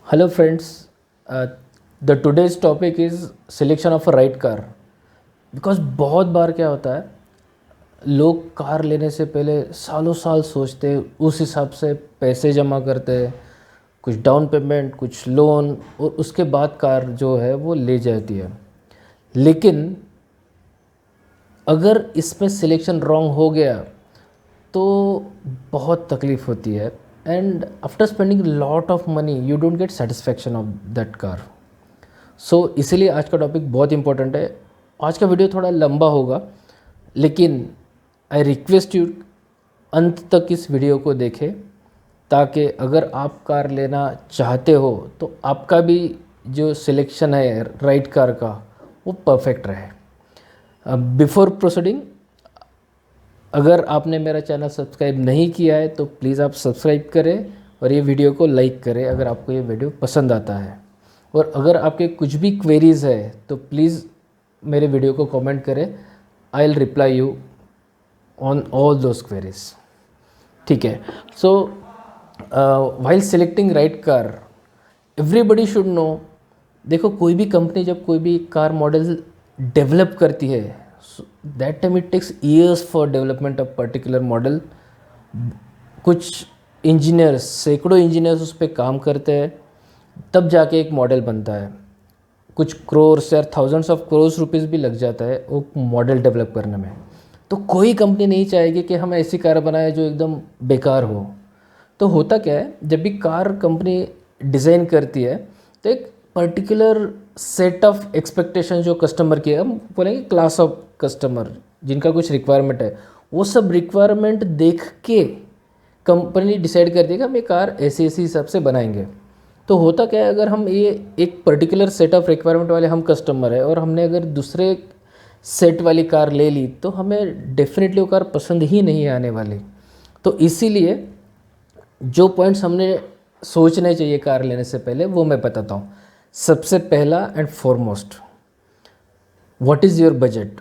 Hello friends, the today's topic is selection of a right car. Because बहुत बार क्या होता है, लोग कार लेने से पहले सालों साल सोचते, उस हिसाब से पैसे जमा करते, कुछ डाउन पेमेंट, कुछ लोन, और उसके बाद कार जो है वो ले जाती है। लेकिन अगर इसमें सिलेक्शन रॉन्ग हो गया तो बहुत तकलीफ़ होती है, and after spending lot of money you don't get satisfaction of that car. So इसीलिए आज का टॉपिक बहुत इंपॉर्टेंट है। आज का वीडियो थोड़ा लंबा होगा, लेकिन आई रिक्वेस्ट यू अंत तक इस वीडियो को देखें, ताकि अगर आप कार लेना चाहते हो तो आपका भी जो सिलेक्शन है राइट कार का वो परफेक्ट रहे। बिफोर प्रोसीडिंग, अगर आपने मेरा चैनल सब्सक्राइब नहीं किया है तो प्लीज़ आप सब्सक्राइब करें और ये वीडियो को लाइक करें अगर आपको ये वीडियो पसंद आता है। और अगर आपके कुछ भी क्वेरीज़ है तो प्लीज़ मेरे वीडियो को कमेंट करें, I will reply you on all those queries. ठीक है। So while selecting right car, everybody should know. देखो, कोई भी कंपनी जब कोई भी कार मॉडल डेवलप करती है, that time it takes years for development of particular model. कुछ इंजीनियर्स, सैकड़ों इंजीनियर्स उस पर काम करते हैं, तब जाके एक मॉडल बनता है। कुछ क्रोर्स या थाउजेंड्स ऑफ क्रोर्स रुपीज़ भी लग जाता है वो मॉडल डेवलप करने में। तो कोई कंपनी नहीं चाहेगी कि हम ऐसी कार बनाए जो एकदम बेकार हो। तो होता क्या है, जब भी कार कंपनी डिज़ाइन करती है तो एक पर्टिकुलर सेट ऑफ एक्सपेक्टेशन जो कस्टमर की है, हम बोलेंगे क्लास ऑफ कस्टमर जिनका कुछ रिक्वायरमेंट है, वो सब रिक्वायरमेंट देख के कंपनी डिसाइड करती है कि हम ये कार ऐसे ऐसे हिसाब से बनाएंगे। तो होता क्या है, अगर हम ये एक पर्टिकुलर सेट ऑफ रिक्वायरमेंट वाले हम कस्टमर है और हमने अगर दूसरे सेट वाली कार ले ली तो हमें डेफिनेटली वो कार पसंद ही नहीं आने वाली। तो इसीलिए जो पॉइंट्स हमने सोचने चाहिए कार लेने से पहले वो मैं बताता हूँ। सबसे पहला and foremost, what is your budget.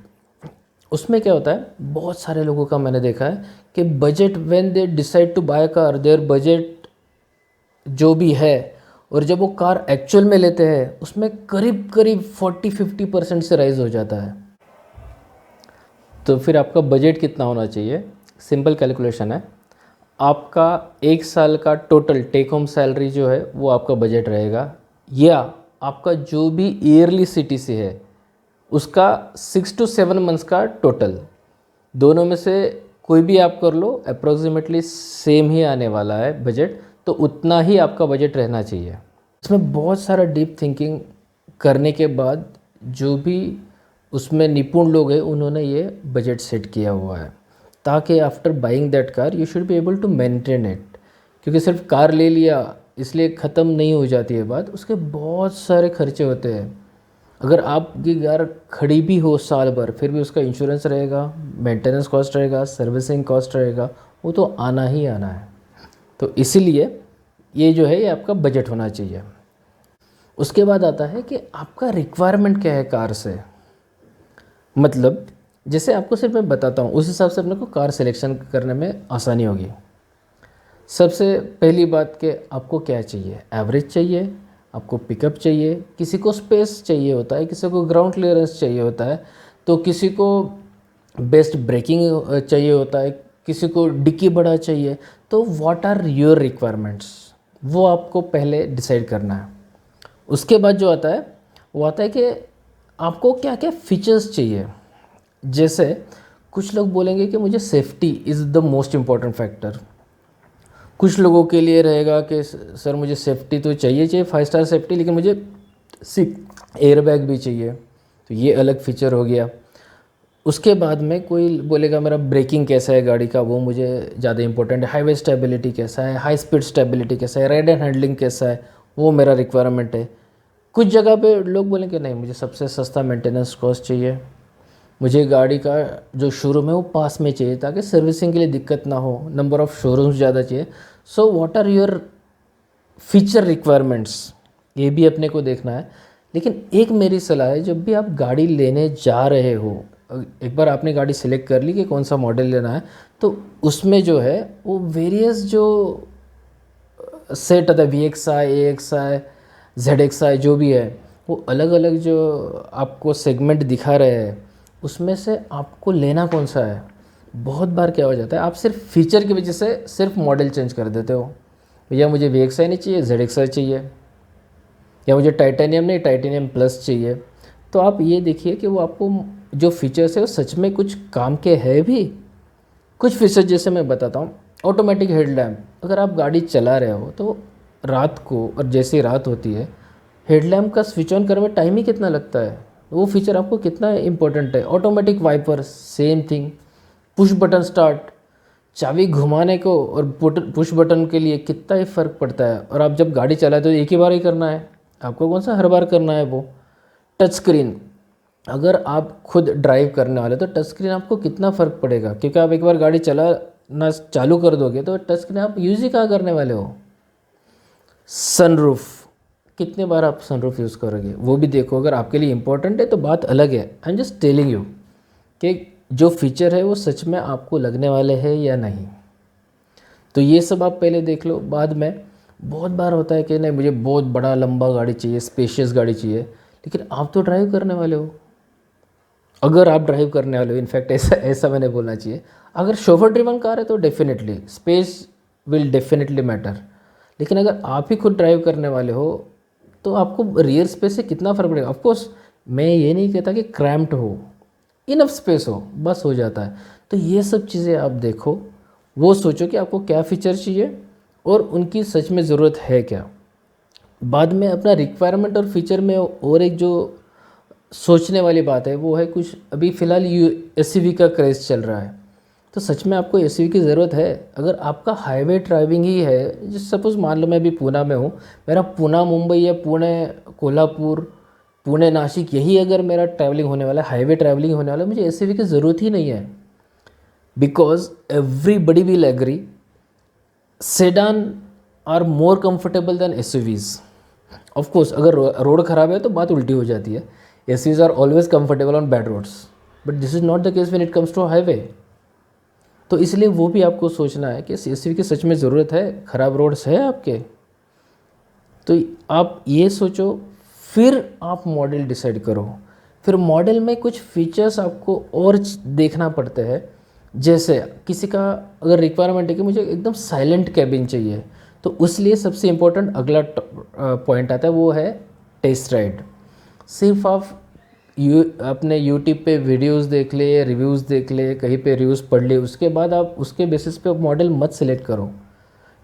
उसमें क्या होता है, बहुत सारे लोगों का मैंने देखा है कि budget, when they decide to buy car, their budget जो भी है, और जब वो कार एक्चुअल में लेते हैं उसमें करीब करीब 40-50% से राइज हो जाता है। तो फिर आपका बजट कितना होना चाहिए? सिंपल कैलकुलेशन है, आपका एक साल का टोटल टेक होम सैलरी जो है वो आपका बजट रहेगा, या आपका जो भी ईयरली सीटीसी है उसका 6 to 7 मंथ्स का टोटल, दोनों में से कोई भी आप कर लो, अप्रोक्सीमेटली सेम ही आने वाला है बजट। तो उतना ही आपका बजट रहना चाहिए। इसमें बहुत सारा डीप थिंकिंग करने के बाद जो भी उसमें निपुण लोग हैं उन्होंने ये बजट सेट किया हुआ है, ताकि after buying that car you should be able to maintain it. क्योंकि सिर्फ कार ले लिया इसलिए ख़त्म नहीं हो जाती है बात, उसके बहुत सारे खर्चे होते हैं। अगर आपकी कार खड़ी भी हो साल भर फिर भी उसका इंश्योरेंस रहेगा, मेंटेनेंस कॉस्ट रहेगा, सर्विसिंग कॉस्ट रहेगा, वो तो आना ही आना है। तो इसीलिए ये जो है ये आपका बजट होना चाहिए। उसके बाद आता है कि आपका रिक्वायरमेंट क्या है कार से। मतलब जैसे आपको सिर्फ मैं बताता हूँ, उस हिसाब से अपने को कार सिलेक्शन करने में आसानी होगी। सबसे पहली बात कि आपको क्या चाहिए। एवरेज चाहिए, आपको पिकअप चाहिए, किसी को स्पेस चाहिए होता है, किसी को ग्राउंड क्लियरेंस चाहिए होता है, तो किसी को बेस्ट ब्रेकिंग चाहिए होता है, किसी को डिक्की बड़ा चाहिए। तो व्हाट आर योर रिक्वायरमेंट्स, वो आपको पहले डिसाइड करना है। उसके बाद जो आता है वो आता है कि आपको क्या क्या फीचर्स चाहिए। जैसे कुछ लोग बोलेंगे कि मुझे safety is the most important factor. कुछ लोगों के लिए रहेगा कि सर मुझे सेफ्टी तो चाहिए 5 स्टार सेफ्टी, लेकिन मुझे 6 एयरबैग भी चाहिए, तो ये अलग फीचर हो गया। उसके बाद में कोई बोलेगा मेरा ब्रेकिंग कैसा है गाड़ी का, वो मुझे ज़्यादा इंपॉर्टेंट है। हाईवे स्टेबिलिटी कैसा है, हाई स्पीड स्टेबिलिटी कैसा है, राइड एंड हैंडलिंग कैसा है, वो मेरा रिक्वायरमेंट है। कुछ जगह पे लोग बोलेंगे नहीं, मुझे सबसे सस्ता मेंटेनेंस कॉस्ट चाहिए, मुझे गाड़ी का जो शोरूम है वो पास में चाहिए ताकि सर्विसिंग के लिए दिक्कत ना हो, नंबर ऑफ़ शोरूम्स ज़्यादा चाहिए। So what are your feature requirements, ये भी अपने को देखना है। लेकिन एक मेरी सलाह है, जब भी आप गाड़ी लेने जा रहे हो, एक बार आपने गाड़ी सिलेक्ट कर ली कि कौन सा मॉडल लेना है, तो उसमें जो है वो वेरियस जो सेट आता है, VXI, AXI, ZXi जो भी है, वो अलग अलग जो आपको सेगमेंट दिखा रहे हैं, उसमें से आपको लेना कौन सा है। बहुत बार क्या हो जाता है, आप सिर्फ फीचर की वजह से सिर्फ मॉडल चेंज कर देते हो, भैया मुझे VXi नहीं चाहिए, ZXi चाहिए, या मुझे टाइटेनियम नहीं, टाइटेनियम प्लस चाहिए। तो आप ये देखिए कि वो आपको जो फीचर्स है वो सच में कुछ काम के है भी। कुछ फीचर जैसे मैं बताता हूँ, ऑटोमेटिक हेडलैम्प, अगर आप गाड़ी चला रहे हो तो रात को, और जैसे रात होती है, हेडलैम्प का स्विच ऑन करने में टाइम ही कितना लगता है, वो फीचर आपको कितना इंपॉर्टेंट है। Automatic wiper same thing, push button start, चाबी घुमाने को और पुश बटन के लिए कितना ही फ़र्क पड़ता है। और आप जब गाड़ी चलाते हो तो एक ही बार ही करना है, आपको कौन सा हर बार करना है वो। टच स्क्रीन, अगर आप खुद ड्राइव करने वाले तो टच स्क्रीन आपको कितना फ़र्क पड़ेगा, क्योंकि आप एक बार गाड़ी चलाना चालू कर दोगे तो टच स्क्रीन आप यूज़ ही कहाँ करने वाले हो। सनरूफ, कितने बार आप सनरूफ यूज़ करोगे, वो भी देखो। अगर आपके लिए इंपॉर्टेंट है तो बात अलग है, I am just telling you कि जो फीचर है वो सच में आपको लगने वाले हैं या नहीं। तो ये सब आप पहले देख लो। बाद में बहुत बार होता है कि नहीं मुझे बहुत बड़ा लंबा गाड़ी चाहिए, स्पेशियस गाड़ी चाहिए, लेकिन आप तो ड्राइव करने वाले हो। अगर आप ड्राइव करने वाले हो, इनफैक्ट ऐसा ऐसा मैंने बोलना चाहिए, अगर शोफर ड्रिवन कार है तो definitely space will definitely matter. लेकिन अगर आप ही खुद ड्राइव करने वाले हो तो आपको रियर स्पेस से कितना फ़र्क पड़ेगा। ऑफकोर्स मैं ये नहीं कहता कि क्रैम्प्ड हो, इनफ स्पेस हो बस हो जाता है। तो ये सब चीज़ें आप देखो, वो सोचो कि आपको क्या फ़ीचर चाहिए और उनकी सच में ज़रूरत है क्या। बाद में अपना रिक्वायरमेंट और फीचर में और एक जो सोचने वाली बात है वो है, कुछ अभी फ़िलहाल SUV का क्रेज़ चल रहा है, तो सच में आपको SUV की ज़रूरत है। अगर आपका हाईवे ड्राइविंग ही है, जैसे सपोज़ मान लो मैं अभी पूना में हूँ, मेरा पूना मुंबई या पुणे कोल्हापुर, पुणे नासिक, यही अगर मेरा ट्रैवलिंग होने वाला है, हाईवे ट्रैवलिंग होने वाला है, मुझे SUV की ज़रूरत ही नहीं है। Because everybody will agree sedan are more comfortable than SUVs। Of course अगर रोड ख़राब है तो बात उल्टी हो जाती है, SUVs are always comfortable on bad roads, but this is not the case when it comes to highway. तो इसलिए वो भी आपको सोचना है कि SUV की सच में ज़रूरत है, ख़राब रोड्स है आपके। तो आप ये सोचो, फिर आप मॉडल डिसाइड करो। फिर मॉडल में कुछ फीचर्स आपको और देखना पड़ते हैं। जैसे किसी का अगर रिक्वायरमेंट है कि मुझे एकदम साइलेंट कैबिन चाहिए, तो उस लिए सबसे इम्पोर्टेंट अगला पॉइंट आता है, वो है टेस्ट राइड। सिर्फ आप अपने यूट्यूब पे वीडियोस देख ले, रिव्यूज़ देख ले, कहीं पे रिव्यूज़ पढ़ ले, उसके बाद आप उसके बेसिस पे मॉडल मत सेलेक्ट करो।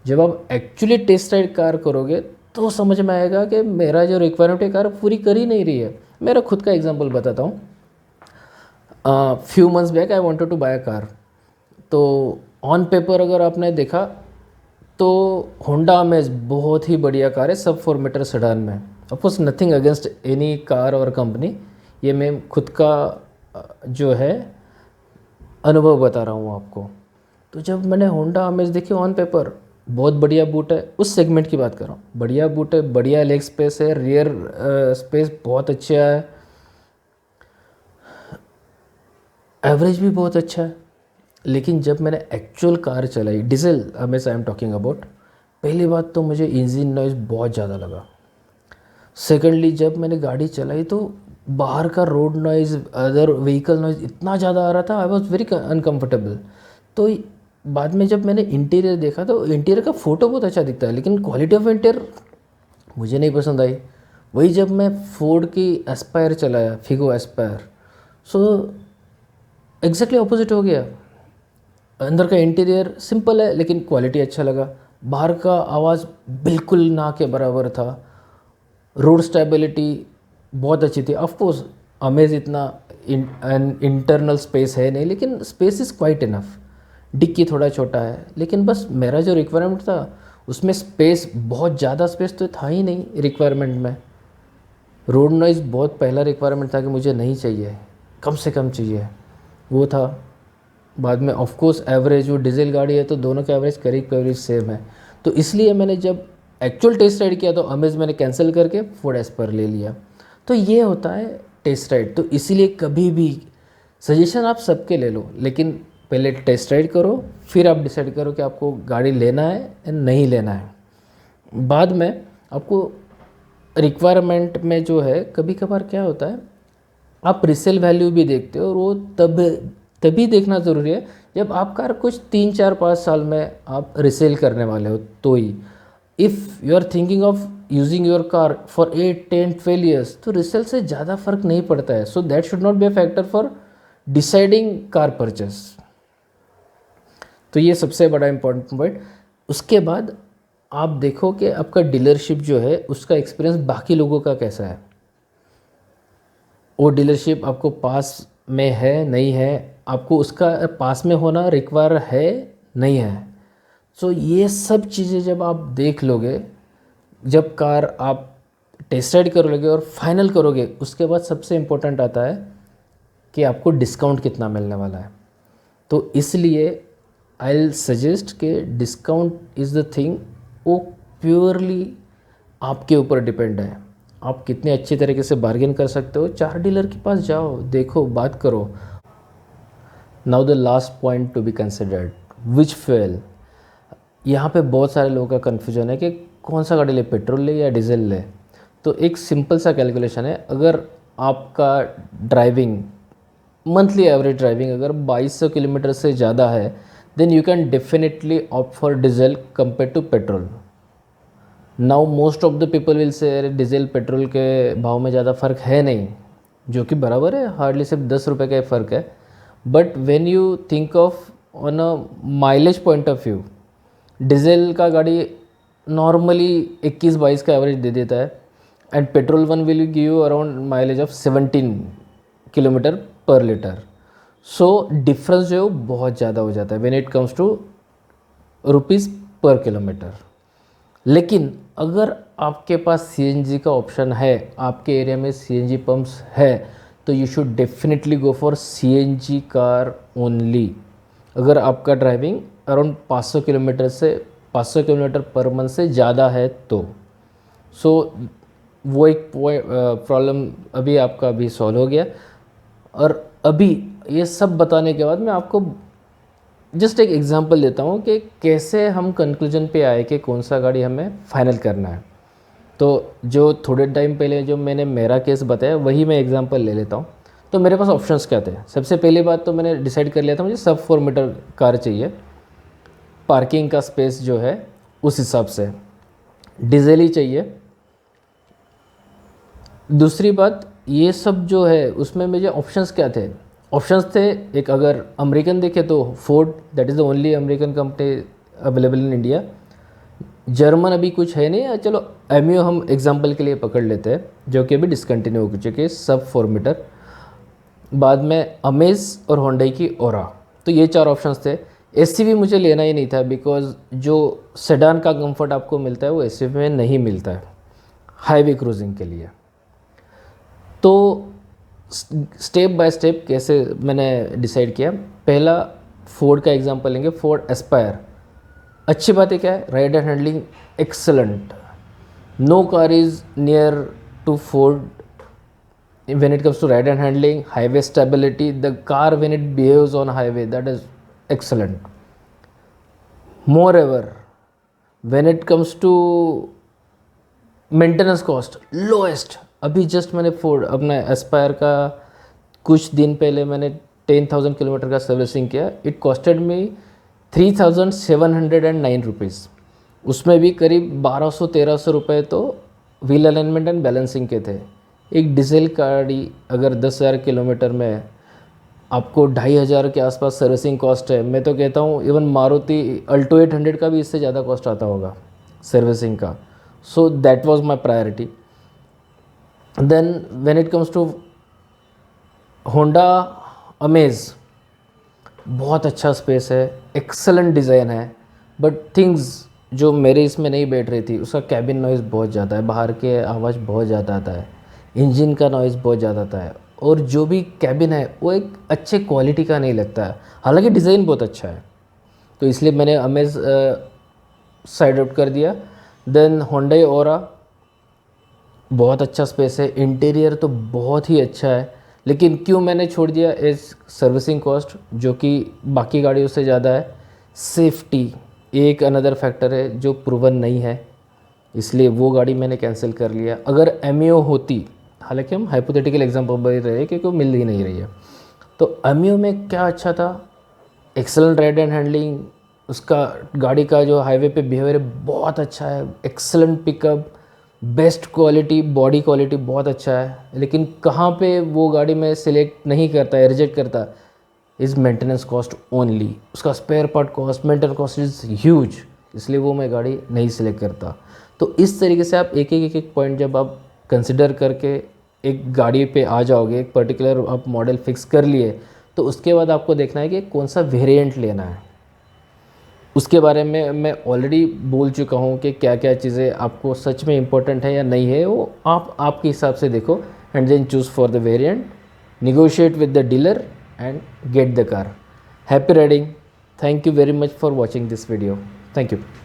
जब आप एक्चुअली टेस्ट राइड कार करोगे तो समझ में आएगा कि मेरा जो रिक्वायरमेंट है कार पूरी कर ही नहीं रही है। मेरा खुद का एग्जांपल बताता हूँ। Few months back I wanted to buy a car, तो ऑन पेपर अगर आपने देखा तो होंडा अमेज बहुत ही बढ़िया कार है, सब 4 मीटर सेडान में। Of course nothing against any car और कंपनी, ये मैं खुद का जो है अनुभव बता रहा हूँ आपको। तो जब मैंने होंडा अमेज देखी ऑन पेपर, बहुत बढ़िया बूट है, उस सेगमेंट की बात कर रहा हूँ, बढ़िया बूट है, बढ़िया लेग स्पेस है, रियर स्पेस बहुत अच्छा है, एवरेज भी बहुत अच्छा है। लेकिन जब मैंने एक्चुअल कार चलाई, डीजल हमेशा आई एम टॉकिंग अबाउट, पहली बात तो मुझे इंजन नॉइज़ बहुत ज़्यादा लगा। सेकेंडली जब मैंने गाड़ी चलाई तो बाहर का road noise, other vehicle noise इतना ज़्यादा आ रहा था, आई वॉज वेरी अनकम्फर्टेबल। तो बाद में जब मैंने इंटीरियर देखा तो इंटीरियर का फ़ोटो बहुत अच्छा दिखता है, लेकिन क्वालिटी ऑफ इंटीरियर मुझे नहीं पसंद आई। वही जब मैं फोर्ड की एस्पायर चलाया, Figo Aspire, so exactly opposite हो गया। अंदर का इंटीरियर सिंपल है लेकिन क्वालिटी अच्छा लगा, बाहर का आवाज़ बिल्कुल ना के बराबर था, रोड स्टेबिलिटी बहुत अच्छी थी। ऑफ कोर्स अमेज इतना इंटरनल स्पेस है नहीं, लेकिन स्पेस इज़ क्वाइट इनफ। डिक्की थोड़ा छोटा है, लेकिन बस मेरा जो रिक्वायरमेंट था उसमें स्पेस, बहुत ज़्यादा स्पेस तो था ही नहीं रिक्वायरमेंट में। रोड नॉइज़ बहुत पहला रिक्वायरमेंट था कि मुझे नहीं चाहिए, कम से कम चाहिए, वो था। बाद में ऑफ कोर्स एवरेज, वो डीजल गाड़ी है तो दोनों का एवरेज करीब करीब सेम है। तो इसलिए मैंने जब एक्चुअल टेस्ट राइड किया तो अमेज मैंने कैंसिल करके फोर्ड एस्पर ले लिया। तो ये होता है टेस्ट राइड। तो इसीलिए कभी भी सजेशन आप सबके ले लो, लेकिन पहले टेस्ट राइड करो, फिर आप डिसाइड करो कि आपको गाड़ी लेना है या नहीं लेना है। बाद में आपको रिक्वायरमेंट में जो है कभी कभार क्या होता है, आप रिसेल वैल्यू भी देखते हो, और वो तभी देखना ज़रूरी है जब आप कार कुछ 3 4 5 साल में आप रिसेल करने वाले हो तो ही। If you are thinking of using your car for 8 10 12 years, तो रिसेल से ज़्यादा फर्क नहीं पड़ता है। So that should not be a factor for deciding car purchase. तो ये सबसे बड़ा इम्पोर्टेंट पॉइंट। उसके बाद आप देखो कि आपका डीलरशिप जो है उसका एक्सपीरियंस बाकी लोगों का कैसा है, वो डीलरशिप आपको पास में है नहीं है, आपको उसका पास में होना रिक्वायर है नहीं है। सो ये सब चीज़ें जब आप देख लोगे, जब कार आप टेस्ट राइड करोगे और फाइनल करोगे, उसके बाद सबसे इम्पोर्टेंट आता है कि आपको डिस्काउंट कितना मिलने वाला है। तो इसलिए आई विल सजेस्ट कि डिस्काउंट इज़ द थिंग, वो प्योरली आपके ऊपर डिपेंड है। आप कितने अच्छी तरीके से बार्गेन कर सकते हो। 4 डीलर के पास जाओ, देखो, बात करो। Now the last point to be considered, which fuel. यहाँ पे बहुत सारे लोगों का कन्फ्यूजन है कि कौन सा गाड़ी ले, पेट्रोल ले या डीजल ले। तो एक सिंपल सा कैलकुलेशन है, अगर आपका ड्राइविंग मंथली एवरेज ड्राइविंग अगर 2200 किलोमीटर से ज़्यादा है, then you can definitely opt for diesel compare to petrol. Now most of the people will say diesel petrol के भाव में ज़्यादा फ़र्क है नहीं, जो कि बराबर है, हार्डली सिर्फ 10 रुपये का फ़र्क है। But when you think of on a mileage point of view, diesel का गाड़ी नॉर्मली 21-22 का एवरेज दे देता है, and petrol one will give you around mileage of 17 kilometre per litre. So difference जो है वो बहुत ज़्यादा हो जाता है when it comes to rupees per kilometre. लेकिन अगर आपके पास सीएनजी का ऑप्शन है, आपके एरिया में सीएनजी पंप्स है, तो you should definitely go for CNG car only. अगर आपका driving around 500 kilometre per month से ज़्यादा है तो। सो वो एक प्रॉब्लम अभी आपका अभी सॉल्व हो गया। और अभी ये सब बताने के बाद मैं आपको जस्ट एक एग्जांपल देता हूँ कि कैसे हम कंक्लूजन पे आए कि कौन सा गाड़ी हमें फाइनल करना है। तो जो थोड़े टाइम पहले जो मैंने मेरा केस बताया, वही मैं एग्जांपल ले लेता हूँ। तो मेरे पास ऑप्शंस क्या थे। सबसे पहली बात तो मैंने डिसाइड कर लिया था, मुझे सब 4 मीटर कार चाहिए, पार्किंग का स्पेस जो है उस हिसाब से, डीजल ही चाहिए। दूसरी बात, ये सब जो है उसमें मुझे ऑप्शंस क्या थे। ऑप्शंस थे, एक अगर अमेरिकन देखे तो Ford, that is the only American company available in India. German अभी कुछ है नहीं, चलो एमियो हम एग्जांपल के लिए पकड़ लेते हैं, जो कि अभी डिसकंटिन्यू हो चुके सब 4 मीटर। बाद में अमेज और होंडई की ओरा। तो ये 4 ऑप्शंस थे। एसयूवी मुझे लेना ही नहीं था, बिकॉज जो सेडान का कंफर्ट आपको मिलता है वो एसयूवी में नहीं मिलता है हाईवे क्रूजिंग के लिए। तो स्टेप बाय स्टेप कैसे मैंने डिसाइड किया। पहला फोर्ड का एग्जांपल लेंगे, फोर्ड एस्पायर। अच्छी बात है क्या है, ride and handling excellent, no car is near to Ford when it comes to ride and handling, highway stability. The car when it behaves on highway, that is excellent. Moreover, when it comes to maintenance cost lowest. अभी just मैंने Ford अपना Aspire का कुछ दिन पहले मैंने 10,000 kilometre का servicing किया। It costed me 3,709 rupees. उसमें भी करीब 1200-1300 रुपये तो व्हील अलाइनमेंट एंड बैलेंसिंग के थे। एक डीजल गाड़ी अगर 10,000 किलोमीटर में आपको 2,500 के आसपास सर्विसिंग कॉस्ट है, मैं तो कहता हूँ इवन मारुति अल्टो 800 का भी इससे ज़्यादा कॉस्ट आता होगा सर्विसिंग का। So that was my priority. Then when it comes to Honda Amaze, बहुत अच्छा स्पेस है, एक्सेलेंट डिज़ाइन है, बट थिंग्स जो मेरे इसमें नहीं बैठ रही थी, उसका कैबिन नॉइज़ बहुत ज़्यादा है, बाहर के आवाज़ बहुत ज़्यादा आता है, इंजन का नॉइज़ बहुत ज़्यादा आता है, और जो भी कैबिन है वो एक अच्छे क्वालिटी का नहीं लगता है। हालांकि डिज़ाइन बहुत अच्छा है, तो इसलिए मैंने अमेज साइड आउट कर दिया। देन होंडा ओरा, बहुत अच्छा स्पेस है, इंटीरियर तो बहुत ही अच्छा है, लेकिन क्यों मैंने छोड़ दिया एज सर्विसिंग कॉस्ट जो कि बाकी गाड़ियों से ज़्यादा है। सेफ्टी एक अनदर फैक्टर है जो प्रूवन नहीं है। इसलिए वो गाड़ी मैंने कैंसिल कर लिया। अगर एमियो होती, हालांकि हम हाइपोथेटिकल एग्जांपल बता रहे हैं क्योंकि वो मिल ही नहीं रही है, तो एमियो में क्या अच्छा था, एक्सेलेंट राइड एंड हैंडलिंग, उसका गाड़ी का जो हाईवे पे बिहेवियर बहुत अच्छा है, excellent pickup, best quality, body quality बहुत अच्छा है। लेकिन कहाँ पे वो गाड़ी में सिलेक्ट नहीं करता है, रिजेक्ट करता, इज़ मेंटेनेंस कॉस्ट ओनली। उसका spare part cost, maintenance cost is huge, इसलिए वो मैं गाड़ी नहीं सिलेक्ट करता। तो इस तरीके से आप एक एक पॉइंट जब आप कंसिडर करके एक गाड़ी पे आ जाओगे, एक पर्टिकुलर आप मॉडल फिक्स कर लिए, तो उसके बाद आपको देखना है कि कौन सा वेरिएंट लेना है। उसके बारे में मैं ऑलरेडी बोल चुका हूँ कि क्या क्या चीज़ें आपको सच में इम्पोर्टेंट है या नहीं है, वो आप आपके हिसाब से देखो and then choose for the variant, negotiate with the dealer and get the car. Happy riding. Thank you very much for watching this video. Thank you.